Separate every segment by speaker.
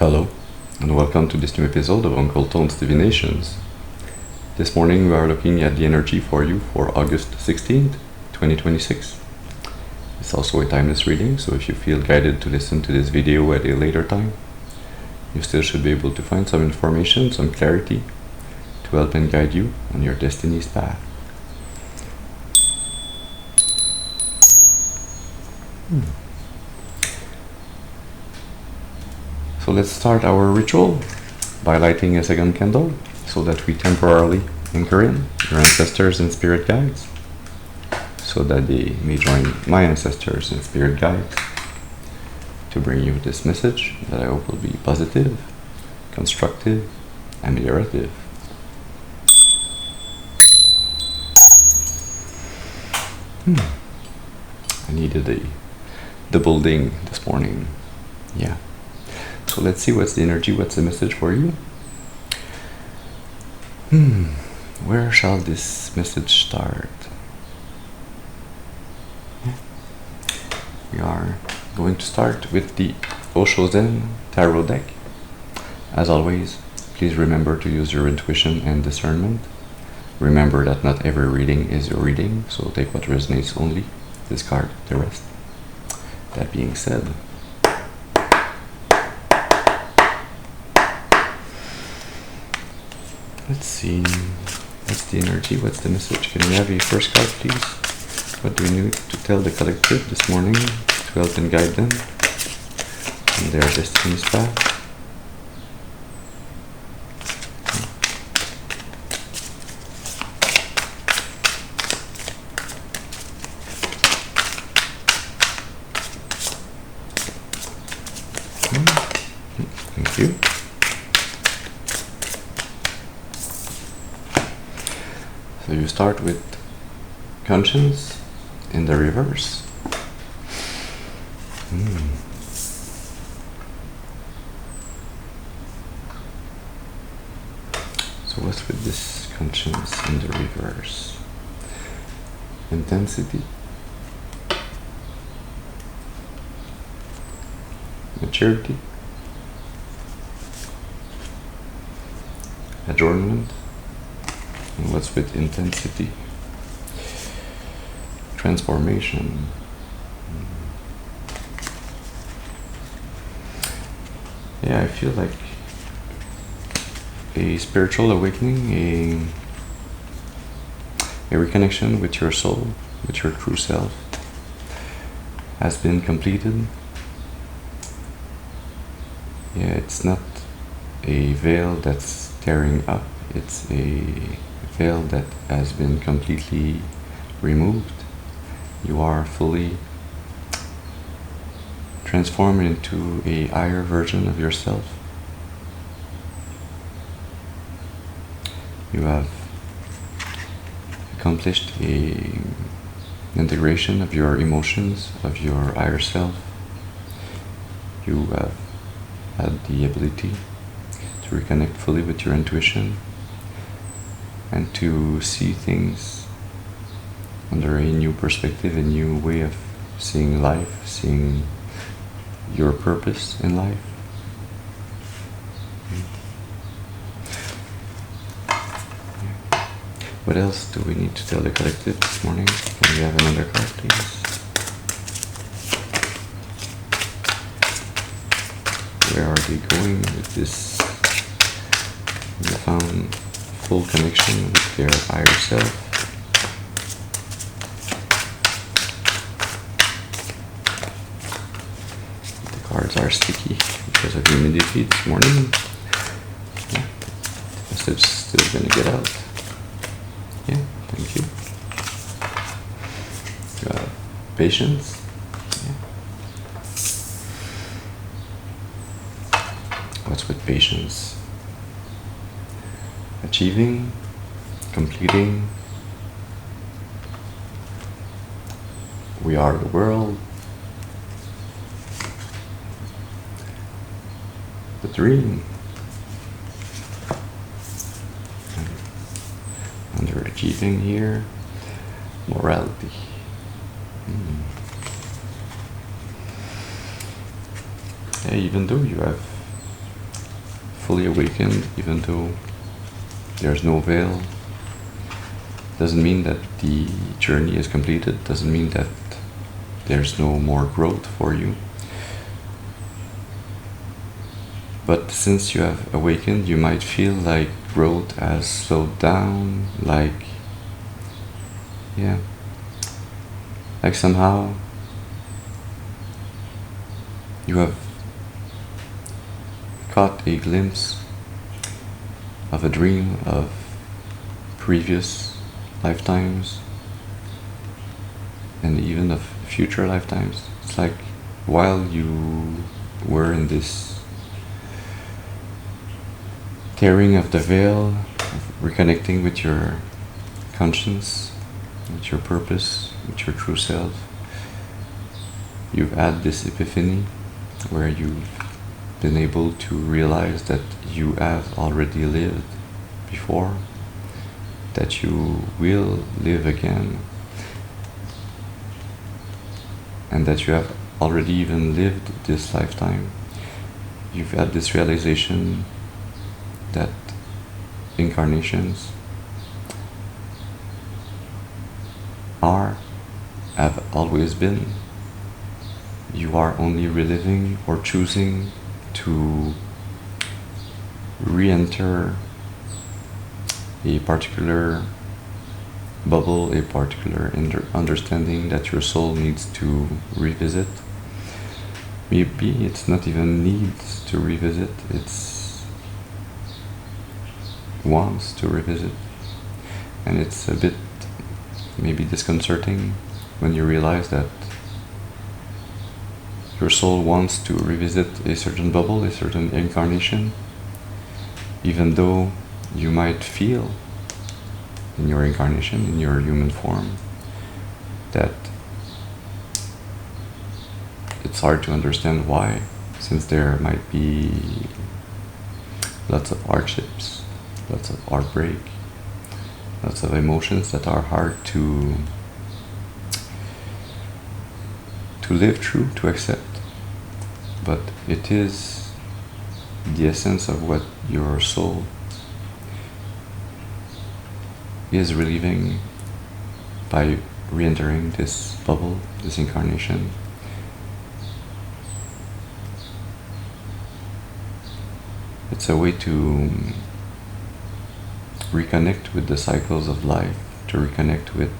Speaker 1: Hello, and welcome to this new episode of Uncle Tone's Divinations. This morning we are looking at the energy for you for August 16th, 2026. It's also a timeless reading, so if you feel guided to listen to this video at a later time, you still should be able to find some information, some clarity, to help and guide you on your destiny's path. So let's start our ritual by lighting a second candle so that we temporarily anchor in your ancestors and spirit guides, so that they may join my ancestors and spirit guides to bring you this message that I hope will be positive, constructive, ameliorative. I needed a double ding this morning. Yeah. So let's see what's the energy, what's the message for you. Where shall this message start? We are going to start with the Osho Tarot deck. As always, please remember to use your intuition and discernment. Remember that not every reading is your reading, so take what resonates only, discard the rest. That being said, let's see, what's the energy, what's the message? Can we have a first card, please? What do we need to tell the collective this morning to help and guide them in their destiny's path? Thank you. So you start with conscience in the reverse. So what's with this conscience in the reverse? Intensity, maturity, adjournment. And what's with intensity? Transformation. Yeah, I feel like a spiritual awakening, a reconnection with your soul, with your true self, has been completed. Yeah, it's not a veil that's tearing up, it's a veil that has been completely removed. You are fully transformed into a higher version of yourself. You have accomplished an integration of your emotions, of your higher self. You have had the ability to reconnect fully with your intuition and to see things under a new perspective, a new way of seeing life, seeing your purpose in life. What else do we need to tell the collective this morning? Can we have another card, please? Where are they going with this newfound full connection with their higher self? The cards are sticky because of humidity this morning. Yeah, the message is still gonna get out. Yeah, thank you. You have patience. Yeah. What's with patience? Achieving, completing. We are the world. The dream. Underachieving here. Morality. Yeah, even though you have fully awakened, even though there's no veil. Doesn't mean that the journey is completed, doesn't mean that there's no more growth for you. But since you have awakened, you might feel like growth has slowed down, like somehow you have caught a glimpse of a dream of previous lifetimes and even of future lifetimes. It's like while you were in this tearing of the veil, of reconnecting with your conscience, with your purpose, with your true self, you've had this epiphany where you've been able to realize that you have already lived before, that you will live again, and that you have already even lived this lifetime. You've had this realization that incarnations have always been. You are only reliving or choosing to re-enter a particular bubble, a particular understanding that your soul needs to revisit. Maybe it's not even needs to revisit, it's wants to revisit. And it's a bit maybe disconcerting when you realize that your soul wants to revisit a certain bubble, a certain incarnation, even though you might feel in your incarnation, in your human form, that it's hard to understand why, since there might be lots of hardships, lots of heartbreak, lots of emotions that are hard to live through, to accept. But it is the essence of what your soul is relieving by re-entering this bubble, this incarnation. It's a way to reconnect with the cycles of life, to reconnect with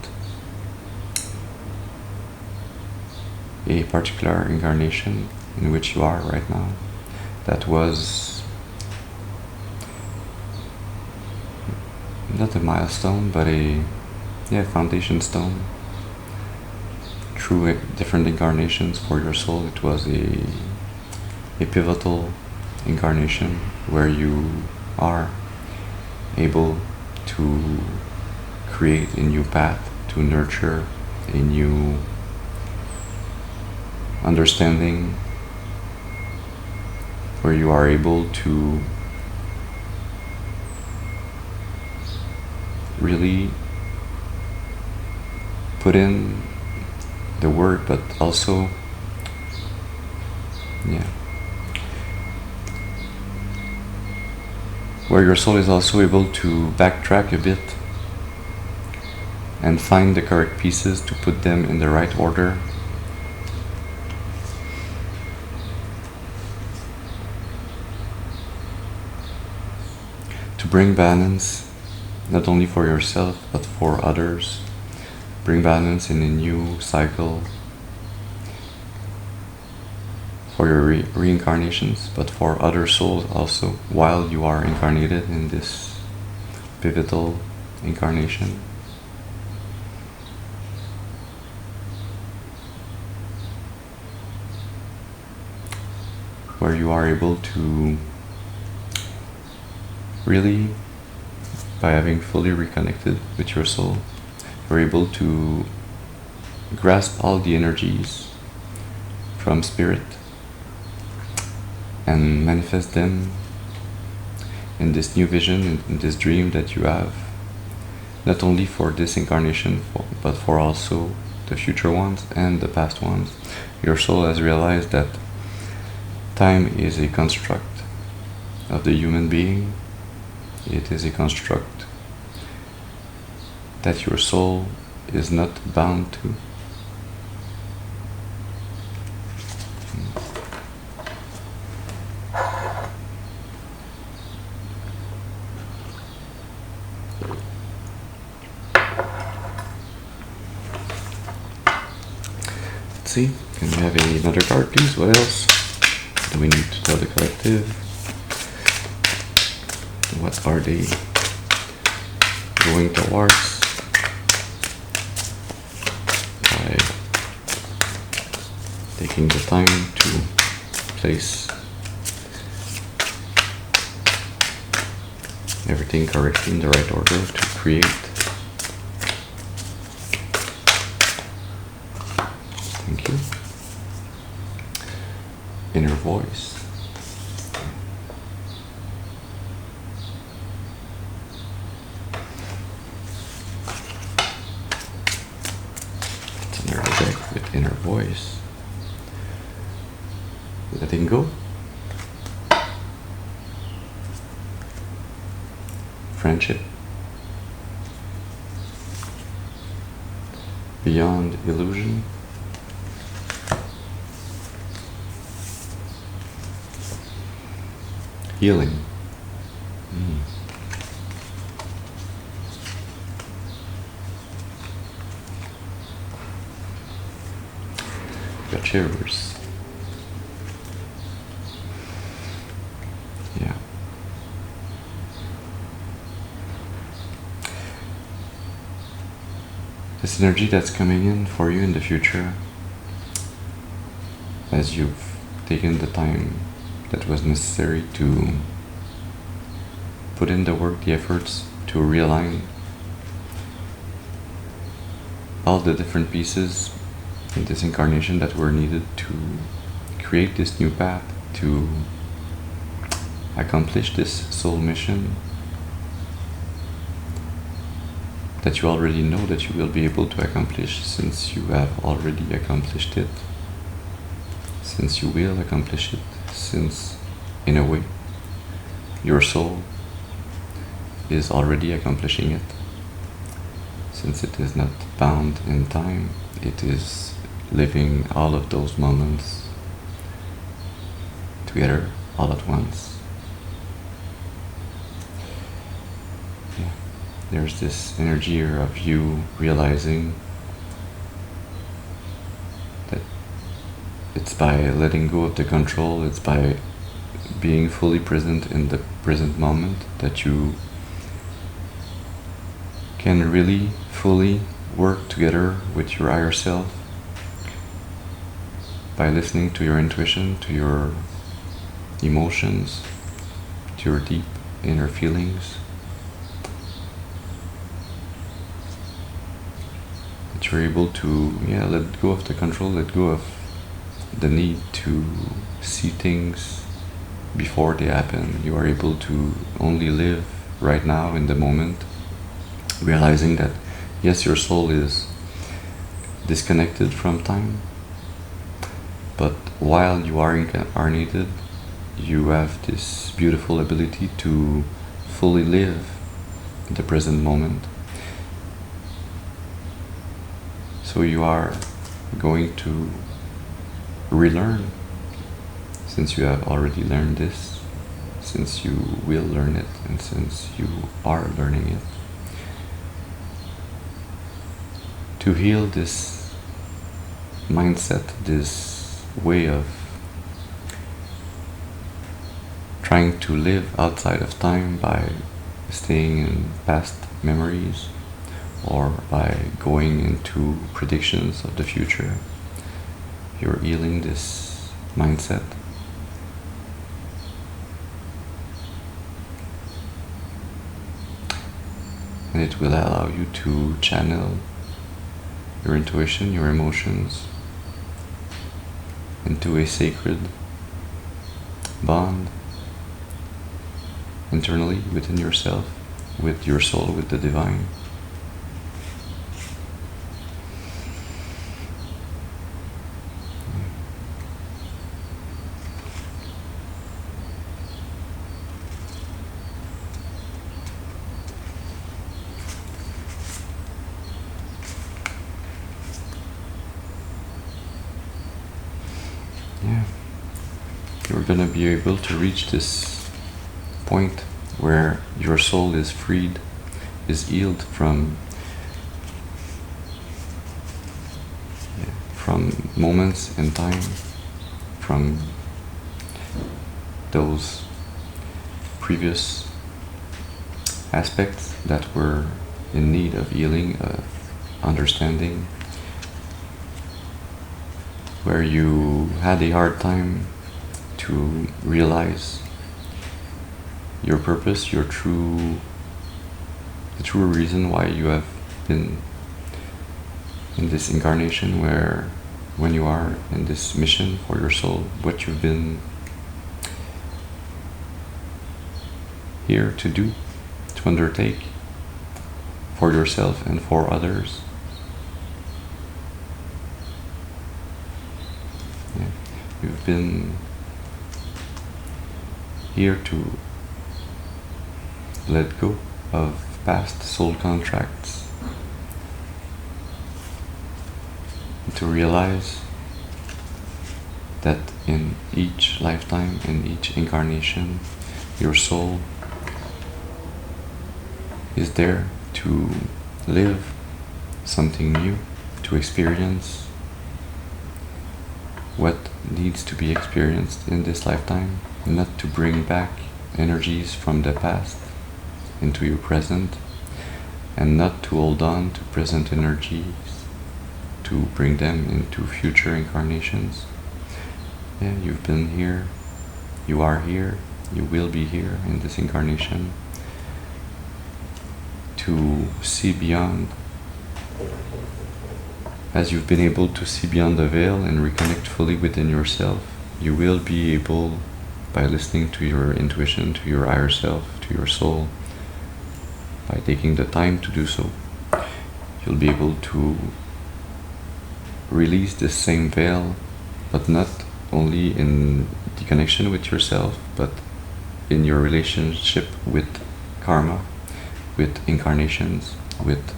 Speaker 1: a particular incarnation in which you are right now. That was not a milestone, but a foundation stone. Through different incarnations for your soul, it was a pivotal incarnation where you are able to create a new path, to nurture a new understanding, where you are able to really put in the work, but also where your soul is also able to backtrack a bit and find the correct pieces to put them in the right order. To bring balance, not only for yourself, but for others. Bring balance in a new cycle for your reincarnations, but for other souls also, while you are incarnated in this pivotal incarnation. Where you are able to really, by having fully reconnected with your soul, you're able to grasp all the energies from spirit and manifest them in this new vision, in this dream that you have, not only for this incarnation, but for also the future ones and the past ones. Your soul has realized that time is a construct of the human being. It is a construct that your soul is not bound to. Let's see, can we have another card, please? What else do we need to tell the collective? What are they going towards by taking the time to place everything correctly in the right order to create? Thank you. Inner voice. It's another deck with inner voice. Letting go. Friendship. Beyond illusion. Healing. Got shivers. Yeah. This energy that's coming in for you in the future, as you've taken the time that was necessary to put in the work, the efforts to realign all the different pieces in this incarnation that were needed to create this new path, to accomplish this soul mission that you already know that you will be able to accomplish, since you have already accomplished it, since you will accomplish it, since, in a way, your soul is already accomplishing it. Since it is not bound in time, it is living all of those moments together, all at once. Yeah. There's this energy here of you realizing that it's by letting go of the control, it's by being fully present in the present moment that you can really fully work together with your higher self, by listening to your intuition, to your emotions, to your deep inner feelings. That you're able to let go of the control, let go of the need to see things before they happen. You are able to only live right now in the moment, realizing that yes, your soul is disconnected from time, but while you are incarnated, you have this beautiful ability to fully live the present moment. So you are going to relearn, since you have already learned this, since you will learn it, and since you are learning it, to heal this mindset, this way of trying to live outside of time by staying in past memories or by going into predictions of the future. You're healing this mindset. And it will allow you to channel your intuition, your emotions into a sacred bond internally within yourself, with your soul, with the divine. you're gonna be able to reach this point where your soul is freed, is healed from moments in time, from those previous aspects that were in need of healing, of understanding, where you had a hard time to realize your purpose, the true reason why you have been in this incarnation, when you are in this mission for your soul, what you've been here to do, to undertake for yourself and for others. Yeah. You've been here to let go of past soul contracts, to realize that in each lifetime, in each incarnation, your soul is there to live something new, to experience what needs to be experienced in this lifetime, not to bring back energies from the past into your present, and not to hold on to present energies to bring them into future incarnations. Yeah, you've been here, you are here, you will be here in this incarnation to see beyond. As you've been able to see beyond the veil and reconnect fully within yourself, you will be able, by listening to your intuition, to your higher self, to your soul, by taking the time to do so, you'll be able to release this same veil, but not only in the connection with yourself, but in your relationship with karma, with incarnations, with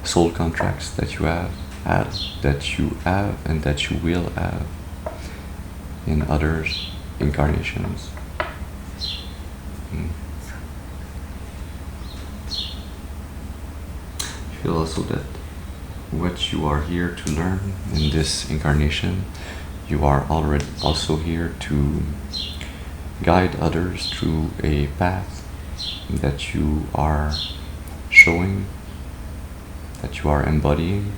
Speaker 1: soul contracts that you have had, that you have, and that you will have in others' incarnations. Feel also that what you are here to learn in this incarnation, you are already also here to guide others through a path that you are showing, that you are embodying.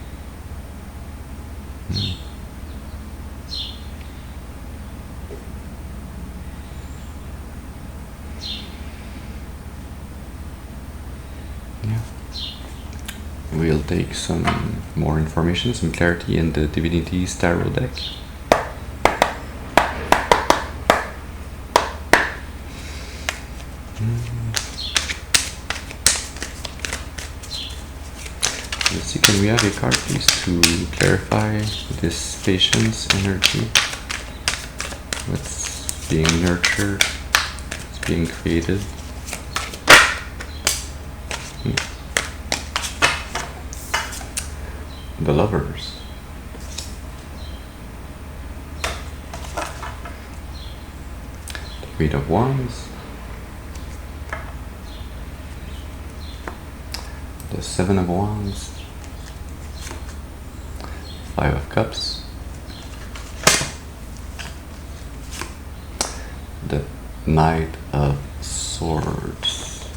Speaker 1: We'll take some more information, some clarity in the Divinity tarot deck. Let's see, can we have a card please to clarify this patience energy? What's being nurtured? What's being created? The Lovers. The Eight of Wands. The Seven of Wands. Five of Cups. The Knight of Swords.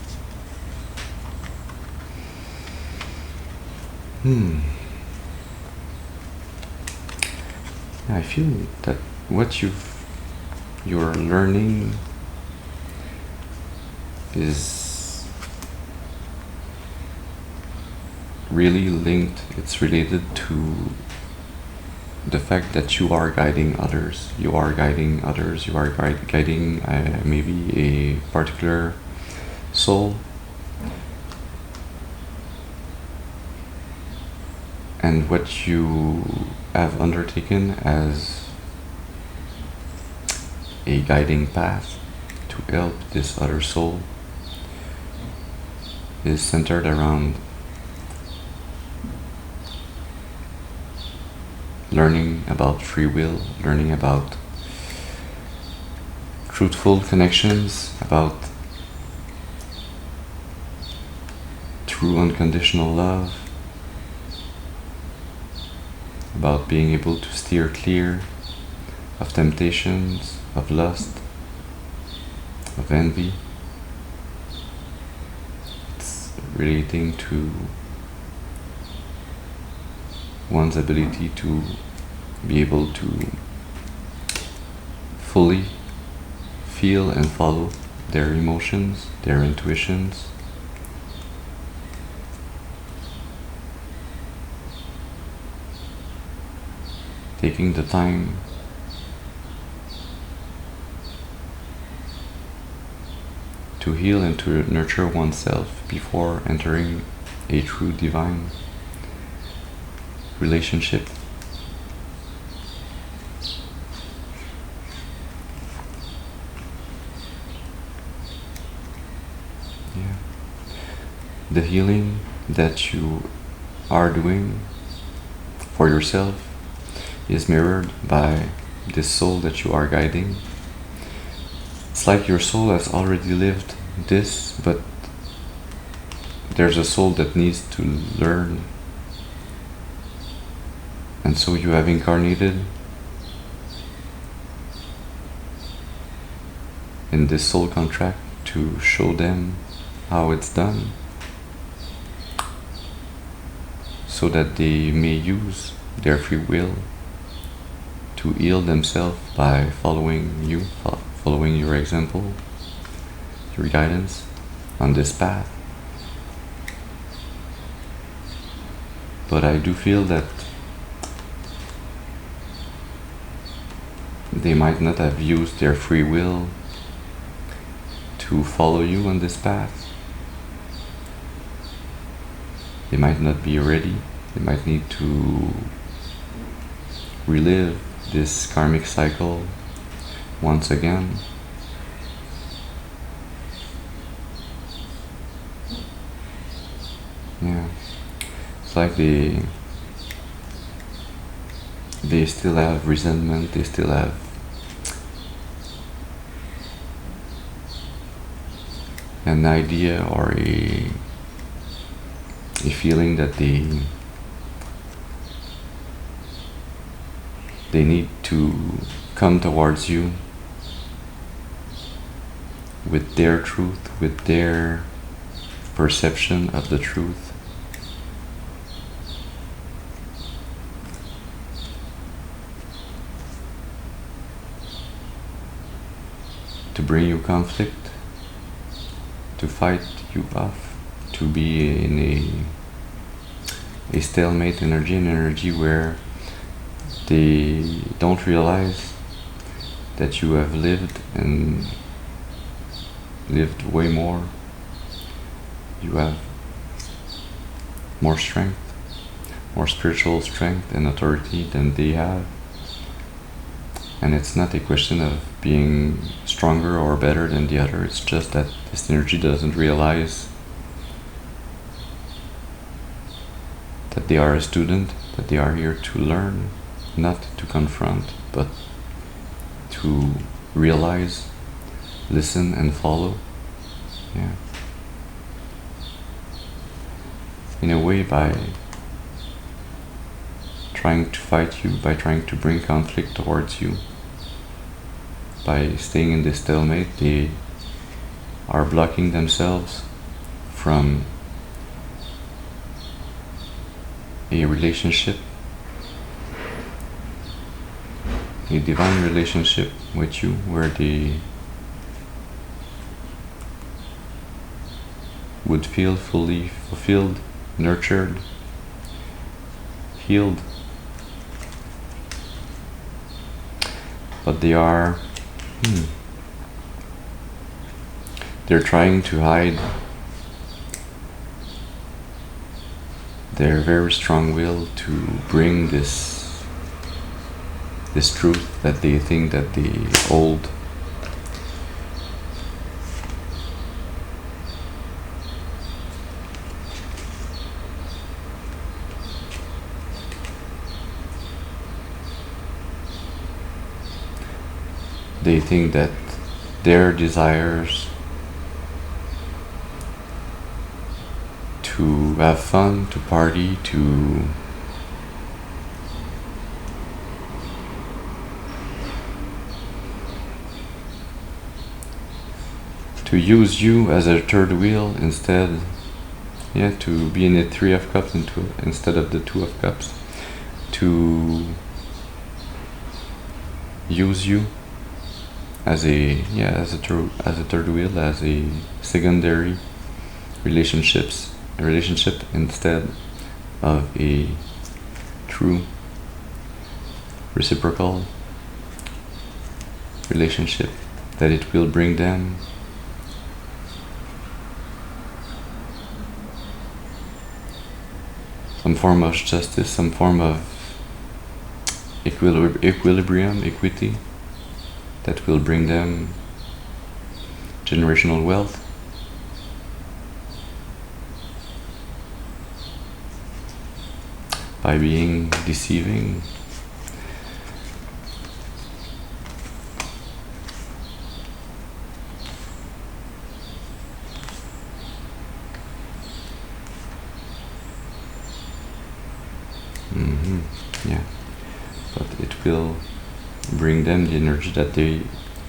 Speaker 1: I feel that what you're learning is really linked, it's related to the fact that you are guiding others. You are guiding others, you are guiding maybe a particular soul. And what you have undertaken as a guiding path to help this other soul is centered around learning about free will, learning about truthful connections, about true unconditional love, about being able to steer clear of temptations, of lust, of envy. It's relating to one's ability to be able to fully feel and follow their emotions, their intuitions. Taking the time to heal and to nurture oneself before entering a true divine relationship. Yeah. The healing that you are doing for yourself is mirrored by this soul that you are guiding. It's like your soul has already lived this, but there's a soul that needs to learn. And so you have incarnated in this soul contract to show them how it's done, so that they may use their free will to heal themselves by following you, following your example, your guidance on this path. But I do feel that they might not have used their free will to follow you on this path. They might not be ready. They might need to relive this karmic cycle once again. Yeah, it's like they still have resentment, they still have an idea or a feeling that they need to come towards you with their truth, with their perception of the truth. To bring you conflict, to fight you off, to be in a stalemate energy, an energy where they don't realize that you have lived and lived way more. You have more strength, more spiritual strength and authority than they have. And it's not a question of being stronger or better than the other. It's just that this energy doesn't realize that they are a student, that they are here to learn, not to confront, but to realize, listen and follow. Yeah. In a way, by trying to fight you, by trying to bring conflict towards you, by staying in this stalemate, they are blocking themselves from a relationship, a divine relationship with you, where they would feel fully fulfilled, nurtured, healed. But they are they're trying to hide their very strong will to bring this truth that they think that they hold. They think that their desires to have fun, to party, to use you as a third wheel instead, to be in the Three of Cups instead of the Two of Cups, to use you as a third wheel, as a secondary relationship instead of a true reciprocal relationship, that it will bring them some form of justice, some form of equilibrium, equity, that will bring them generational wealth. By being deceiving. Yeah, but it will bring them the energy that they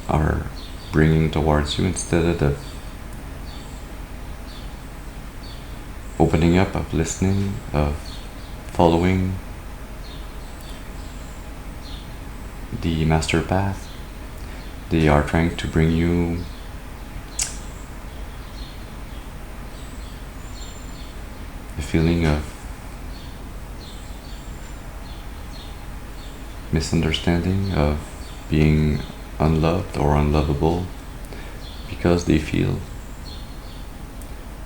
Speaker 1: are bringing towards you, instead of opening up, of listening, of following the master path. They are trying to bring you a feeling of misunderstanding, of being unloved or unlovable, because they feel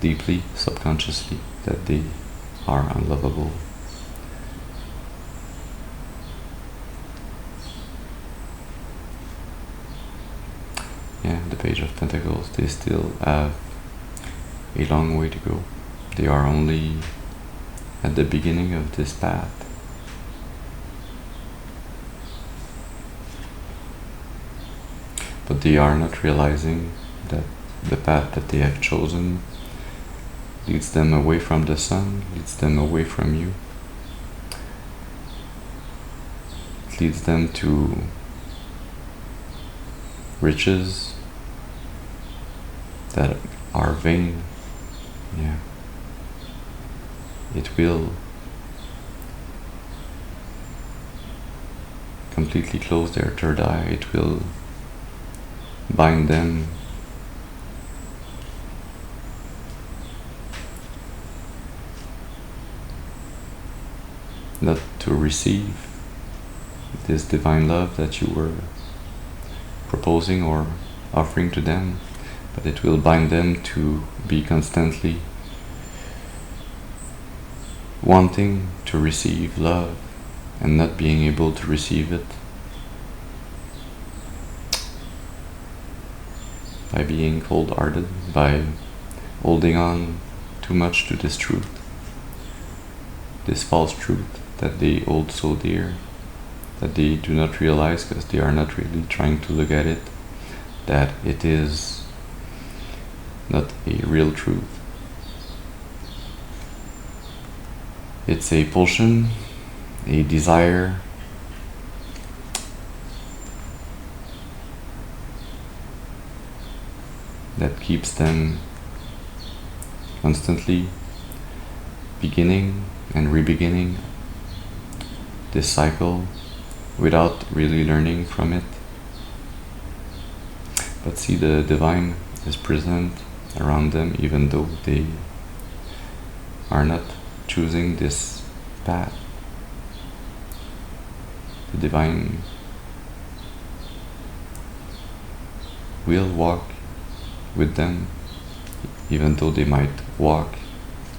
Speaker 1: deeply, subconsciously, that they are unlovable. The Page of Pentacles, they still have a long way to go. They are only at the beginning of this path. But they are not realizing that the path that they have chosen leads them away from the sun, leads them away from you. It leads them to riches that are vain. It will completely close their third eye. It will bind them not to receive this divine love that you were proposing or offering to them, but it will bind them to be constantly wanting to receive love and not being able to receive it, by being cold-hearted, by holding on too much to this truth, this false truth that they hold so dear, that they do not realize, because they are not really trying to look at it, that it is not a real truth. It's a pulsion, a desire, that keeps them constantly beginning and re-beginning this cycle without really learning from it. But see, the divine is present around them, even though they are not choosing this path. The divine will walk with them, even though they might walk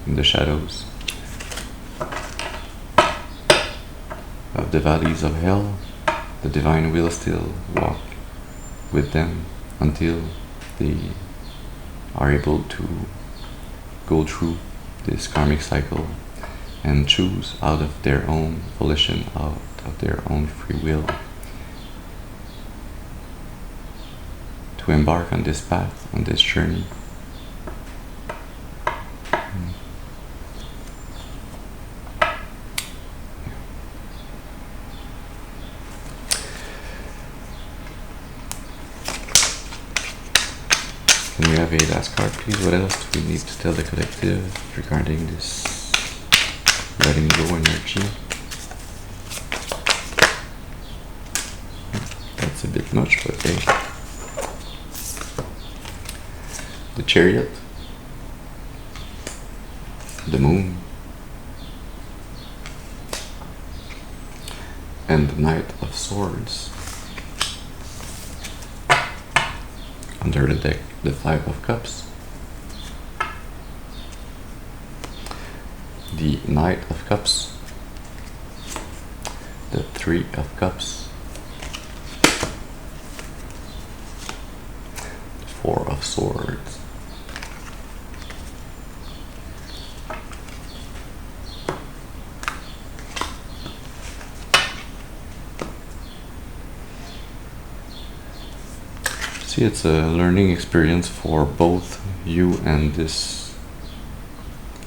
Speaker 1: in the shadows of the valleys of hell. The divine will still walk with them until they are able to go through this karmic cycle and choose out of their own volition, out of their own free will, to to embark on this path, on this journey. Can we have a last card, please? What else do we need to tell the collective regarding this letting go energy? That's a bit much, but hey. The Chariot, the Moon, and the Knight of Swords. Under the deck, the Five of Cups, the Knight of Cups, the Three of Cups, the Four of Swords, see, it's a learning experience for both you and this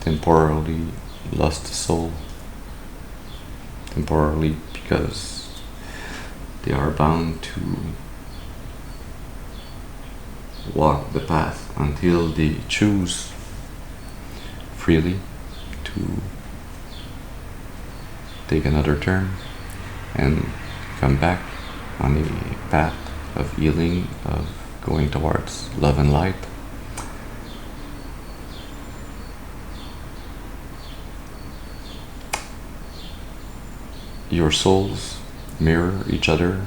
Speaker 1: temporarily lost soul. Temporarily, because they are bound to walk the path until they choose freely to take another turn and come back on a path of healing, of going towards love and light. Your souls mirror each other,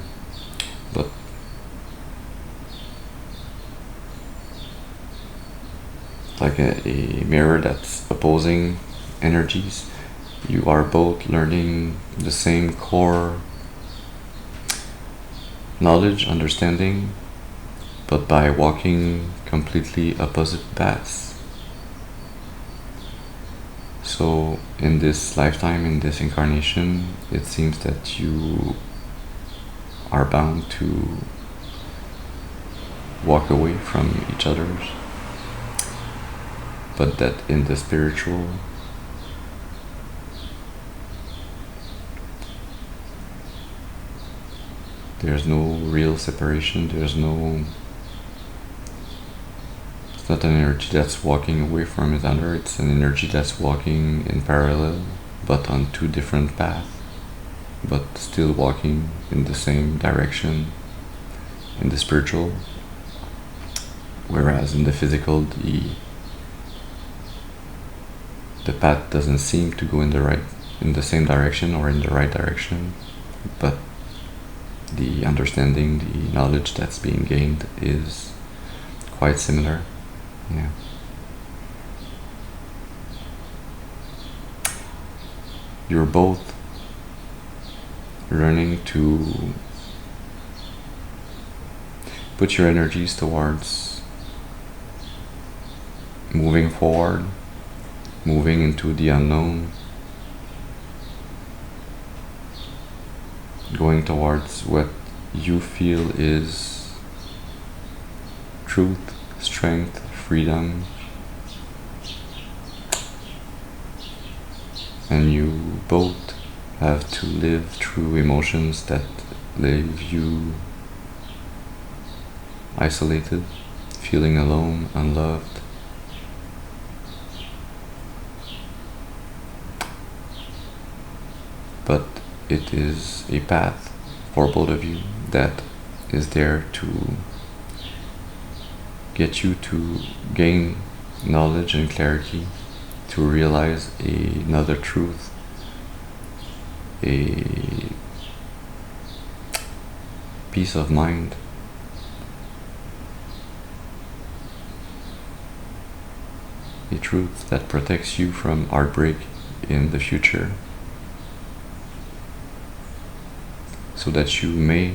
Speaker 1: but like a mirror that's opposing energies, you are both learning the same core knowledge, understanding, but by walking completely opposite paths. So in this lifetime, in this incarnation, it seems that you are bound to walk away from each other's, but that in the spiritual, there's no real separation. It's not an energy that's walking away from each other, it's an energy that's walking in parallel, but on two different paths, but still walking in the same direction in the spiritual, whereas in the physical, the path doesn't seem to go in the same direction or in the right direction, but the understanding, the knowledge that's being gained is quite similar. Yeah. You're both learning to put your energies towards moving forward, moving into the unknown, going towards what you feel is truth, strength, freedom, and you both have to live through emotions that leave you isolated, feeling alone, unloved. But it is a path for both of you that is there to get you to gain knowledge and clarity, to realize another truth, a peace of mind, a truth that protects you from heartbreak in the future, so that you may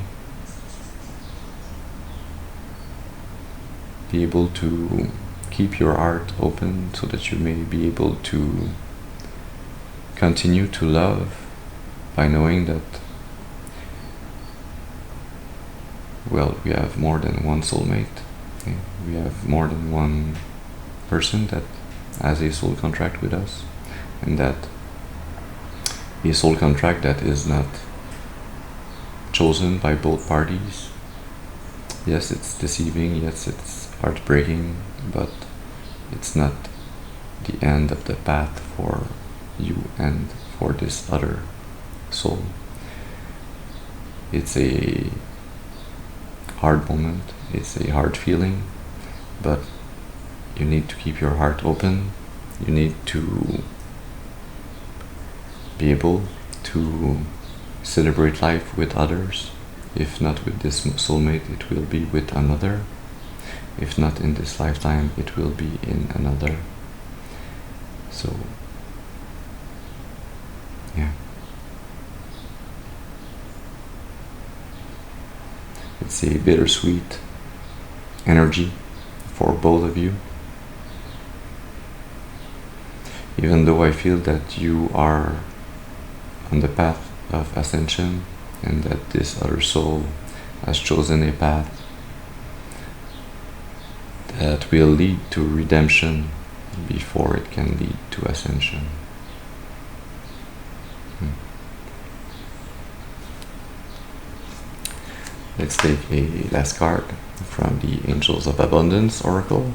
Speaker 1: be able to keep your heart open, so that you may be able to continue to love by knowing that, well, we have more than one soulmate, Okay? We have more than one person that has a soul contract with us, and that a soul contract that is not chosen by both parties. Yes, it's deceiving, yes, it's heartbreaking, but it's not the end of the path for you and for this other soul. It's a hard moment, it's a hard feeling, but you need to keep your heart open. You need to be able to celebrate life with others. If not with this soulmate, it will be with another. If not in this lifetime, it will be in another. So, yeah. It's a bittersweet energy for both of you. Even though I feel that you are on the path of ascension, and that this other soul has chosen a path that will lead to redemption before it can lead to ascension. Let's take a last card from the Angels of Abundance Oracle.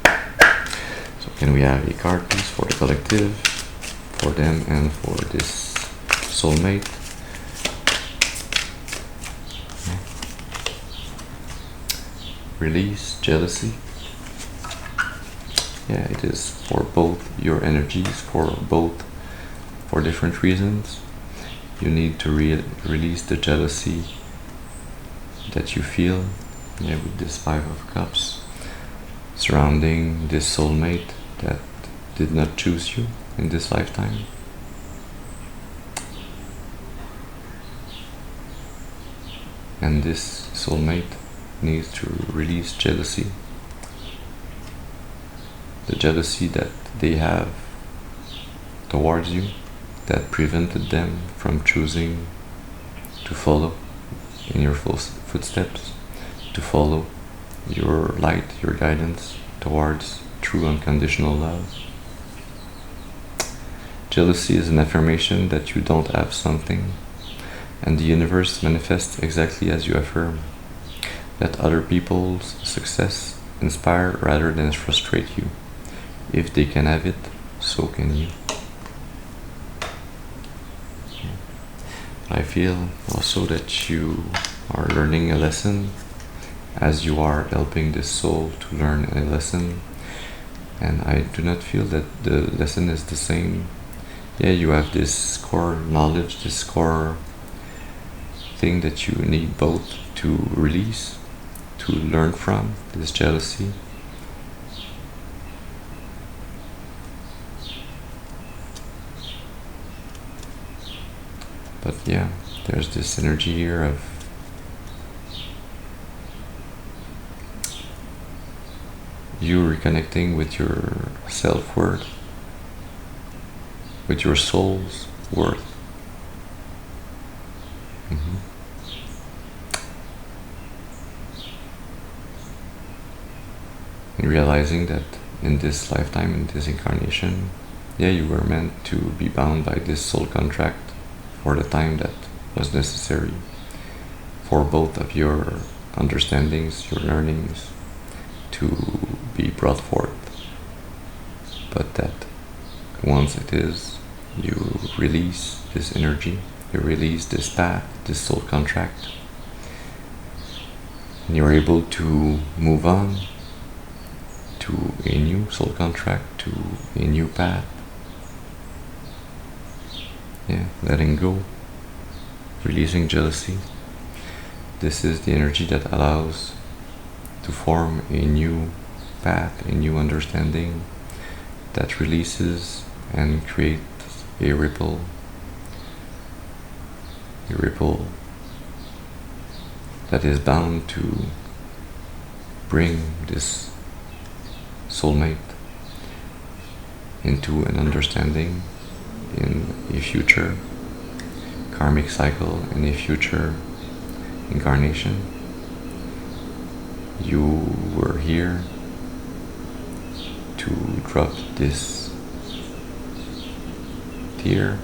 Speaker 1: So can we have a card please for the collective, for them and for this soulmate? Release jealousy. Yeah, it is for both your energies, for different reasons. You need to release the jealousy that you feel, with this Five of Cups surrounding this soulmate that did not choose you in this lifetime. And this soulmate needs to release jealousy. The jealousy that they have towards you that prevented them from choosing to follow in your footsteps, to follow your light, your guidance towards true unconditional love. Jealousy is an affirmation that you don't have something, and the universe manifests exactly as you affirm. Let other people's success inspire rather than frustrate you. If they can have it, so can you. I feel also that you are learning a lesson as you are helping this soul to learn a lesson, and I do not feel that the lesson is the same. Yeah, you have this core knowledge, this core thing that you need both to release, to learn from, this jealousy. But yeah, there's this energy here of you reconnecting with your self-worth, with your soul's worth. And realizing that in this lifetime, in this incarnation, yeah, you were meant to be bound by this soul contract for the time that was necessary for both of your understandings, your learnings to be brought forth. But that once it is, you release this energy, you release this path, this soul contract, and you're able to move on to a new soul contract, to a new path. Yeah, letting go, releasing jealousy. This is the energy that allows to form a new path, a new understanding that releases and creates a ripple that is bound to bring this soulmate into an understanding in a future karmic cycle, in a future incarnation. You were here to drop this tear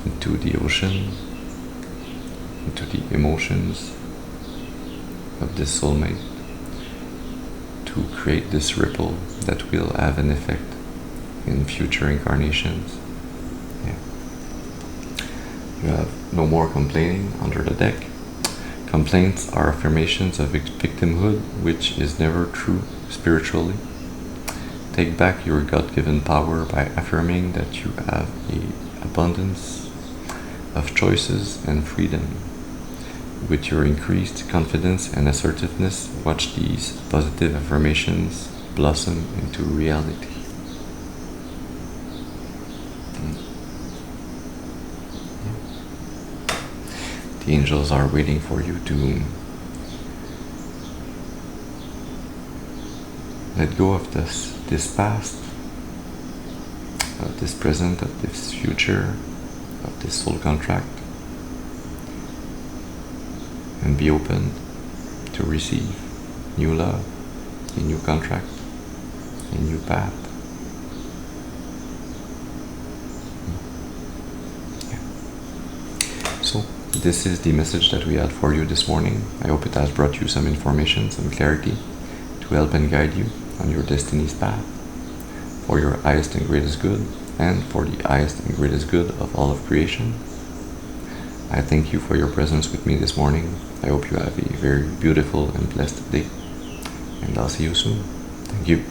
Speaker 1: into the ocean, into the emotions of this soulmate, to create this ripple that will have an effect in future incarnations. Yeah. You have no more complaining under the deck. Complaints are affirmations of victimhood, which is never true spiritually. Take back your God-given power by affirming that you have an abundance of choices and freedom. With your increased confidence and assertiveness, watch these positive affirmations blossom into reality. The angels are waiting for you to let go of this past, of this present, of this future, of this soul contract, and be open to receive new love, a new contract, a new path. Yeah. So, this is the message that we had for you this morning. I hope it has brought you some information, some clarity to help and guide you on your destiny's path for your highest and greatest good and for the highest and greatest good of all of creation. I thank you for your presence with me this morning. I hope you have a very beautiful and blessed day, and I'll see you soon. Thank you.